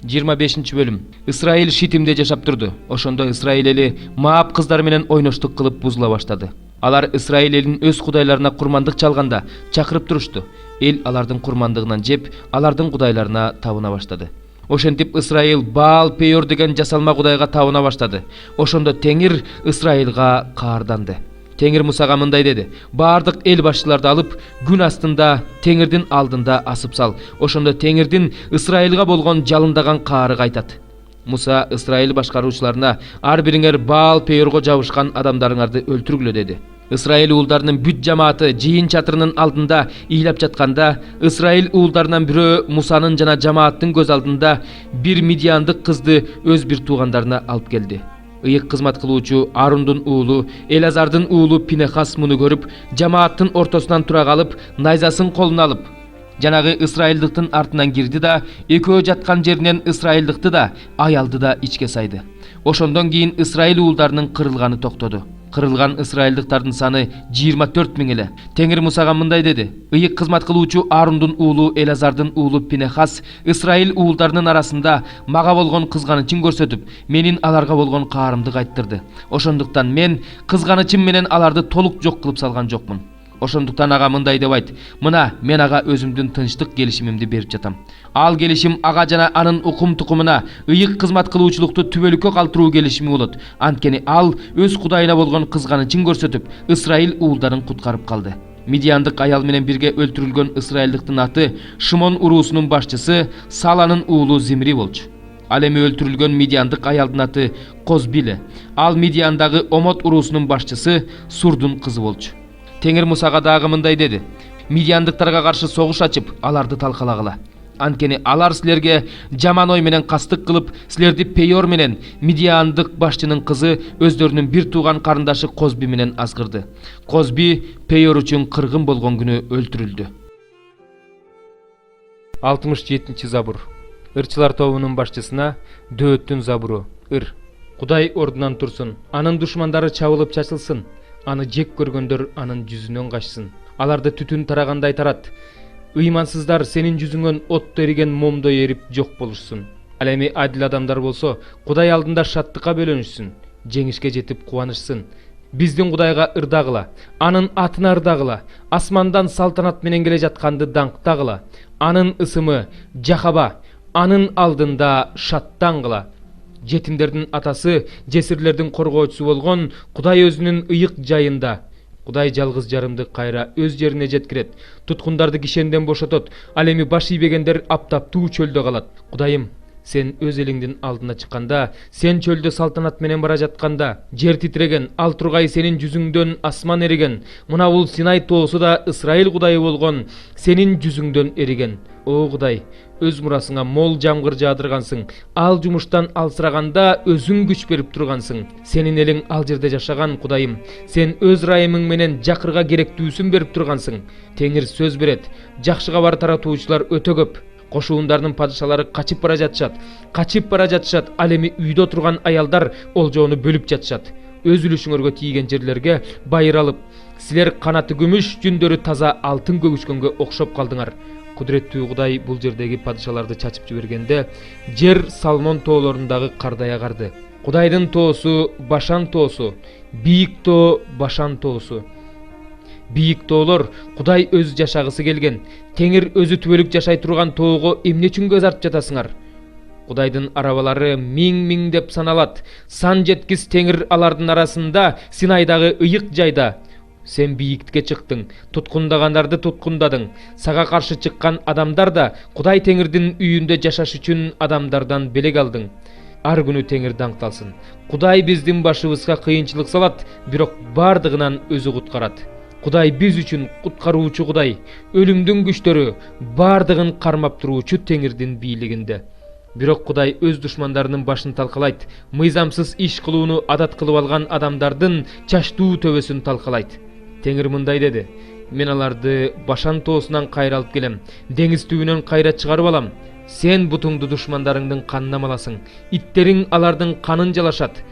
25-бөлүм. Исраил Шитимде жашап турду. Ошондо Исраил эли Маап кыздары менен ойноштук кылып бузула баштады. Алар Исраил элин өз кудайларына курмандык чалганда чакырып турушту. Эл алардын курмандыгынан жеп, алардын кудайларына табына баштады. Ошентип Исраил Баал Пейор деген жасалма кудайга табына баштады. Ошондо Теңир Исраилга каарданды. Теңир Мусага мындай деди: "Бардык эл башчыларды алып, күн астында Теңирдин алдында асып сал. Ошондо Теңирдин Исраилга болгон жалындаган каары кайтат." Муса Исраил башкаруучуларына: "Ар бириңер Баал Пейорго жабышкан адамдарыңарды өлтүргүлө" деди. Исраил уулдарынын бүт жамааты жыйын чатырынын алдында ыйлап жатканда, Исраил уулдарынан бирөө Мусанын жана жамааттын көз алдында бир мидияндык кызды өз бир туугандарына алып келди. Ыйык кызмат кылуучу Арундун уулу Элазардын уулу Пинехас муну көрүп, жамааттын ортосунан тура калып, найзасын колуна алып, жанагы ысрайылдыктын артынан кирди да, экөө жаткан жеринен ысрайылдыкты да, аялды да ичке сайды. Ошондон кийин Исраил уулдарынын кырылганы токтоду. Кырылган ысрайылдыктардын саны 24 000 эле. Теңир Мусага мындай деди: "Ыйык кызмат кылуучу Арундун уулу Элазардын уулу Пинехас Исраил уулдарынын арасында мага болгон кызганычын көрсөтүп, менин аларга болгон каарымды кайттырды. Ошондуктан мен кызганычым менен аларды толук жок кылып салган жокмун. Ошондуктан ага мындай деп айт: Мына мен ага өзүмдүн тынчтык келишимимди берип жатам. Ал келишим ага жана анын укум тукумуна ыйык кызмат кылуучулукту түбөлүккө калтыруу келишими болот. Анткени ал өз кудайына болгон кызганычын көрсөтүп, Исраил уулдарын куткарып калды." Мидияндык аял менен бирге өлтүрүлгөн ысрайылдыктын аты Шимон уруусунун башчысы Саланын уулу Зимри болчу. Ал эми өлтүрүлгөн мидияндык аялдын аты Козбиле. Ал Мидияндагы Омот уруусунун башчысы Сурдун кызы болчу. Теңир Мусага дагы мындай деди: "Мидияндыктарга каршы согуш ачып, аларды талкалагыла. Анткени алар силерге жаман ой менен кастык кылып, силерди Пейор менен Мидияндык башчынын кызы өздөрүнүн бир тууган карындаш Козби менен азгырды. Козби Пейор үчүн кыргын болгон күнү өлтүрүлдү." 67 забур. Ырчылар тобунун башчысына Дөөттүн забуру. Ыр. Кудай ордунан турсун, анын душмандары чабылып чачылсын. Аны жек көргөндөр анын жүзүнөн качсын. Аларды түтүн тарагандай тарат. Ыймансыздар сенин жүзүңөн отто эриген момдой эрип жок болушсун. Ал эми адил адамдар болсо, Кудай алдында шаттыкка бөлөнүшсүн, жеңишке жетип кубанышсын. Биздин Кудайга ырдагыла, анын атына ырдагыла, асмандан салтанат менен келе жатканды даңктагыла. Анын ысымы Жахаба, анын алдында шаттангыла. Жетимдердин атасы, жесирлердин коргоочусу болгон Кудай өзүнүн ыйык жайында. Кудай жалгыз жарымды кайра өз жерине жеткирет. Туткундарды кишенден бошотот. Ал эми баш ийбегендер аптаптуу чөлдө калат. Кудайым, сен өз элиңдин алдына чыкканда, сен чөлдө салтанат менен бара жатканда, жер титиреген, ал тургай сенин жүзүңдөн асман эриген. Мына бул Синай тоосу да Исраил Кудайы болгон сенин жүзүңдөн эриген. О Кудай, өз мурасыңа мол жамгыр жаадыргансың. Ал жумуштан алсыраганда өзүң күч берип тургансың. Сенин элиң ал жерде жашаган Кудайым. Сен өз ырайымың менен жакырга керектүүсүн берип тургансың. Теңир сөз берет. Жакшы кабар таратуучулар өтө көп. Кошуундарынын падышалары качып бара жатышат. Ал эми үйдө турган аялдар олжоону бөлүп жатышат. Өз үлүшүңөргө тийген жерлерге байыр алып, силер канаты күмүш, жүндөрү таза алтын көгүшкөнгө окшоп калдыңар. Кудуреттүү Кудай бул жердеги падышаларды чачып жибергенде, жер Салмон тоолорундагы кардай агарды. Кудайдын тоосу Башан тоосу, бийик тоо Башан тоосу. Бийик тоолор Кудай өзү жашагысы келген. Теңир өзү түбөлүк жашай турган тоого эмне үчүн көз артып жатасыңар? Кудайдын арабалары миң деп саналат. Сан жеткис теңир алардын арасында, Синайдагы ыйык жайда. Сен бийиктикке чыктың, туткундагандарды туткундадың. Сага каршы чыккан адамдар да Кудай Теңирдин үйүндө жашаш үчүн адамдардан белек алдың. Ар күнү Теңир даңкталсын. Кудай биздин башыбызга кыйынчылык салат, бирок бардыгынан өзү куткарат. Кудай биз үчүн куткаруучу Кудай, өлүмдүн күчтөрү бардыгын кармап туруучу Теңирдин бийлигинде. Бирок Кудай өз душмандарынын башын талкалайт. Мыйзамсыз иш кылууну адат кылып алган адамдардын чачтуу төбөсүн талкалайт. Теңир мындай деди: "Мен аларды Башан тоосунан кайра алып келем, деңиз түбүнөн кайра чыгарып алам. Сен бутуңду душмандарыңдын канына маласың, иттериң алардын канын жалашат.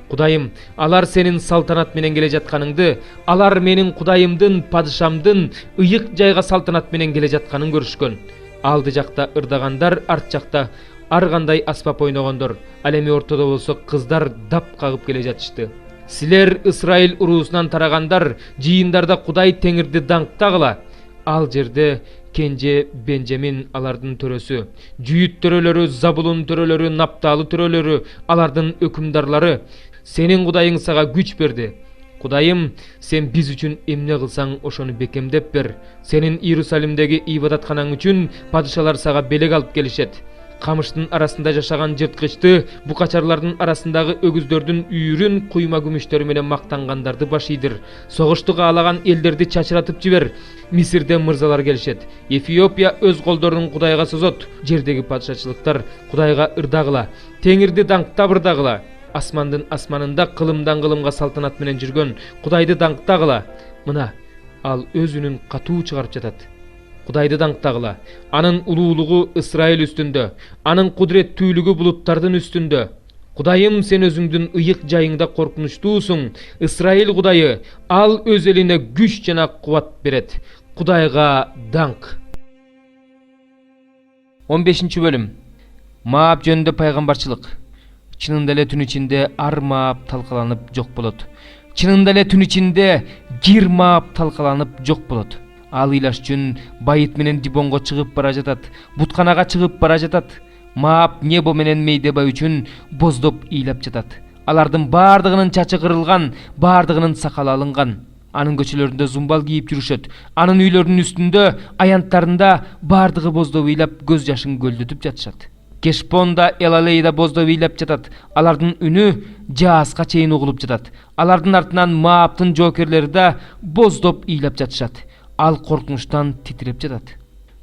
Кудайым, алар сенин салтанат менен келе жатканыңды, алар менин Кудайымдын, падышамдын ыйык жайга салтанат менен келе жатканын көрүшкөн. Алды жакта ырдагандар, арт жакта ар кандай аспап ойногондор. Ал эми ортодо болсо кыздар дап кагып келе жатышты. Силер Исраил уруусунан тарагандар жыйындарда Кудай Теңирди даңктагыла. Ал жерде Кенже Бенжамин алардын төрөсү, Жүйүт төрөлөрү, Забулун төрөлөрү, Напталы төрөлөрү алардын өкүмдарлары. Сенин Кудайың сага күч берди. Кудайым, сен биз үчүн эмне кылсаң ошону бекемдеп бер. Сенин Иерусалимдеги ибадатканаң үчүн падышалар сага белек алып келишет. Камыштын арасында жашаган жырткычты, букачарлардын арасындагы өгүздөрдүн үйүрүн куйма күмүштөрү менен мактангандарды башыйдыр. Согушту каалаган элдерди чачыратып жибер. Мисирден мырзалар келишет. Эфиопия өз колдорун Кудайга созот. Жердеги падышачылыктар Кудайга ырдагыла. Теңирди даңктап ырдагыла. Асмандын асманында кылымдан кылымга салтанат менен жүргөн Кудайды даңктагыла. Мына, ал өз үнүн катуу чыгарып жатат. Кудайды даңктагыла. Анын улуулугу Исраил үстүндө, анын кудуреттүүлүгү булуттардын үстүндө. Кудайым, сен өзүңдүн ыйык жайыңда коркунучтуусуң. Исраил Кудайы, ал өз элине күч жана кубат берет. Кудайга даңк. 15 бөлүм. Маап жөнүндө пайгамбарчылык. Чынында эле түн ичинде ар маап талкаланып жок болот. Чынында эле түн ичинде гир маап талкаланып жок болот. Ал ыйлаш үчүн Байыт менен Дибонго чыгып бара жатат, бутканага чыгып бара жатат. Маап Небо менен Мейдебай үчүн боздоп ыйлап жатат. Алардын бардыгынын чачы кырылган, бардыгынын сакалы алынган. Анын көчөлөрүндө зумбал кийип жүрүшөт. Анын үйлөрүнүн үстүндө, аянттарында бардыгы боздоп ыйлап көз жашын көлдөтүп жатышат. Кешпонда, Элалейда боздоп ыйлап жатат. Алардын үнү Жааска чейин угулуп жатат. Алардын артынан Мааптын жоокерлери да боздоп ыйлап жатышат. Ал коркунучтан титиреп жатат.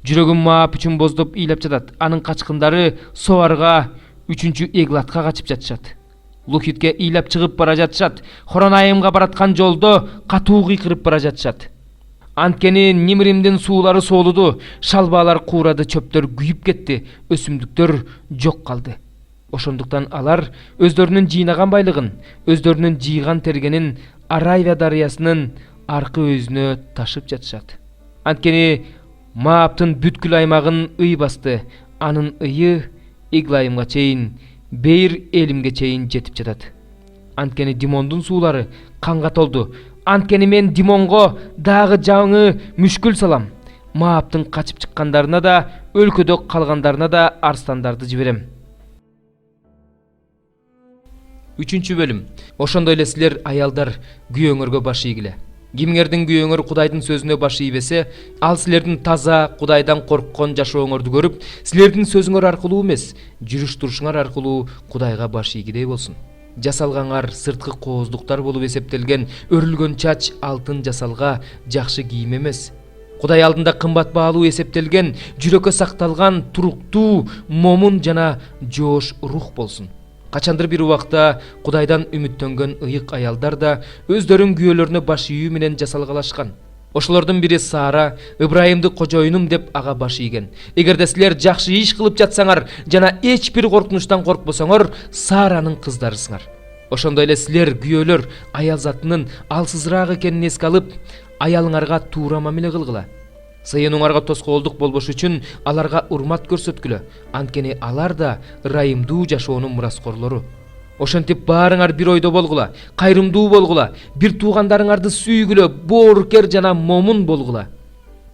Жүрөгүм Маап үчүн боздоп ыйлап жатат. Анын качкындары Соарга, 3-чү Эглатка качып жатышат. Лухитке ыйлап чыгып бара жатышат. Хоронайымга бараткан жолдо катуу кыйкырып бара жатышат. Анткени Нимримдин суулары соолуду, шалбаалар куурады, чөптөр күйүп кетти, өсүмдүктөр жок калды. Ошондуктан алар өздөрүнүн жыйнаган байлыгын, өздөрүнүн жыйган тергенин Аравия дарыясынын аркы өзүнө ташып жатышат. Анткени Мааптын бүткүл аймагын ый басты. Анын ыйы Иглайымга чейин, Бейр Элимге чейин жетип жатат. Анткени Димондун суулары канга толду. Анткени мен Димонго дагы жаңы мүшкүл салам. Мааптын качып чыккандарына да, өлкөдө калгандарына да арстандарды жиберем. 3-чү бөлүм. Ошондой эле силер аялдар күйөөңөргө баш ийгиле. Кимиңердин күйөөңөр Кудайдын сөзүнө баш ийбесе, ал силердин таза, Кудайдан корккон жашооңорду көрүп, силердин сөзүңөр аркылуу эмес, жүрүш турушуңар аркылуу Кудайга баш ийгидей болсун. Жасалгаңар сырткы кооздуктар болуп эсептелген өрүлгөн чач, алтын жасалга жакшы кийим эмес. Кудай алдында кымбат баалуу эсептелген, жүрөккө сакталган туруктуу, момун жана жоош рух болсун. Качандыр бир убакта Кудайдан үмүттөнгөн ыйык аялдар да өздөрүн күйөөлөрүнө баш ийүү менен жасалгалашкан. Ошолордун бири Сара, Ибрайымды кожоюнум деп ага баш ийген. Эгерде силер жакшы иш кылып жатсаңар жана эч бир коркунучтан коркпосоңор, Саранын кыздарысыңар. Ошондой эле силер күйөөлөр аял затынын алсызыраак экенин эске алып, аялыңарга туура мамиле кылгыла. Сыйынуңарга тоскоолдук болбош үчүн аларга урмат көрсөткүлө. Анткени алар да ырайымдуу жашоонун мураскорлору. Ошентип баарыңар бир ойдо болгула, кайрымдуу болгула, бир туугандарыңарды сүйгүлө, боорукер жана момун болгула.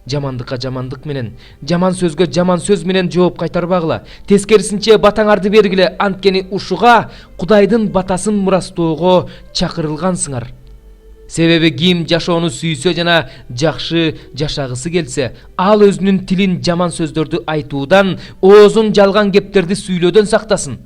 Жамандыкка жамандык менен, жаман сөзгө жаман сөз менен жооп кайтарбагыла. Тескерисинче батаңарды бергиле, анткени ушуга Кудайдын батасын мурастоого чакырылгансыңар. Себеби ким жашоону сүйсө жана жакшы жашагысы келсе, ал өзүнүн тилин жаман сөздөрдү айтуудан, оозун жалган кептерди сүйлөөдөн сактасын.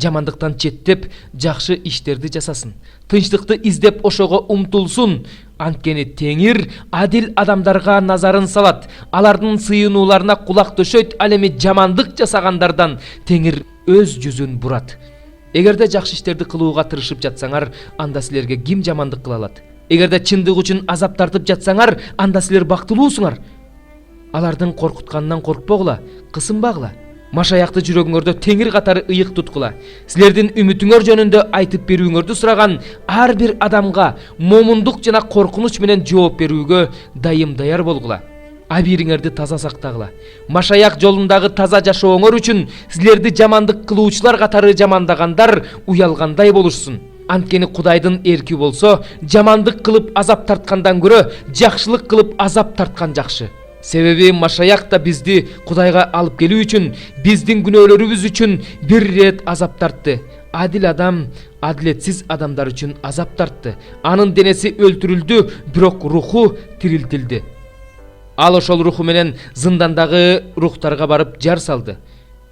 Жамандыктан четтеп, жакшы иштерди жасасын. Тынчтыкты издеп ошого умтулсун. Анткени Теңир адил адамдарга назарын салат. Алардын сыйынууларына кулак төшөйт, ал эми жамандык жасагандардан Теңир өз жүзүн бурат. Эгерде жакшы иштерди кылууга тырышып жатсаңар, анда силерге ким жамандык кыла алат? Эгерде чындык үчүн азап тартып жатсаңар, анда силер бактылуусуңар. Алардын коркутканынан коркпогула, кысынбагыла. Машаякты жүрөгүңөрдө Теңир катары ыйык туткула. Силердин үмүтүңөр жөнүндө айтып берүүңөрдү сураган ар бир адамга момундук жана коркунуч менен жооп берүүгө дайым даяр болгула. абийириңерди таза сактагыла. Машаяк жолундагы таза жашооңор үчүн силерди жамандык кылуучулар катары жамандагандар уялгандай болушсун. Анткени Кудайдын эрки болсо, жамандык кылып азап тарткандан көрө жакшылык кылып азап тарткан жакшы. Себеби Машаяк да бизди Кудайга алып келүү үчүн, биздин күнөөлөрүбүз үчүн бир рет азап тартты. Адил адам адилетсиз адамдар үчүн азап тартты. Анын денеси өлтүрүлдү, бирок руху тирилтилди. Ал ошол руху менен зындандагы рухтарга барып жар салды.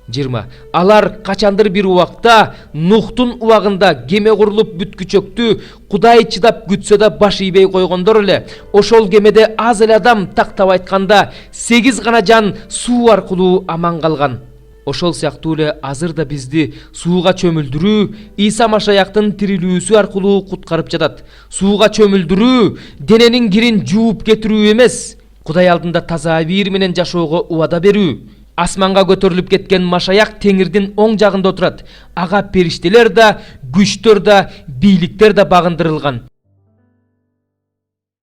20. Алар качандыр бир убакта Нухтун убагында кеме курулуп бүткүчөктү Кудай чыдап күтсө да баш ийбей койгондор эле, ошол кемеде аз эле адам, тактап айтканда 8 гана жан суу аркылуу аман калган. Ошол сыяктуу эле азыр да бизди сууга чөмүлдүрүү Иса Машаяктын тирилүүсү аркылуу куткарып жатат. Сууга чөмүлдүрүү дененин кирин жууп кетирүү эмес, Кудай алдында таза абийир менен жашоого убада берүү. Асманга көтөрүлүп кеткен Машаяк теңирдин оң жагында отурат. Ага периштелер да, күчтөр да, бийликтер да багындырылган.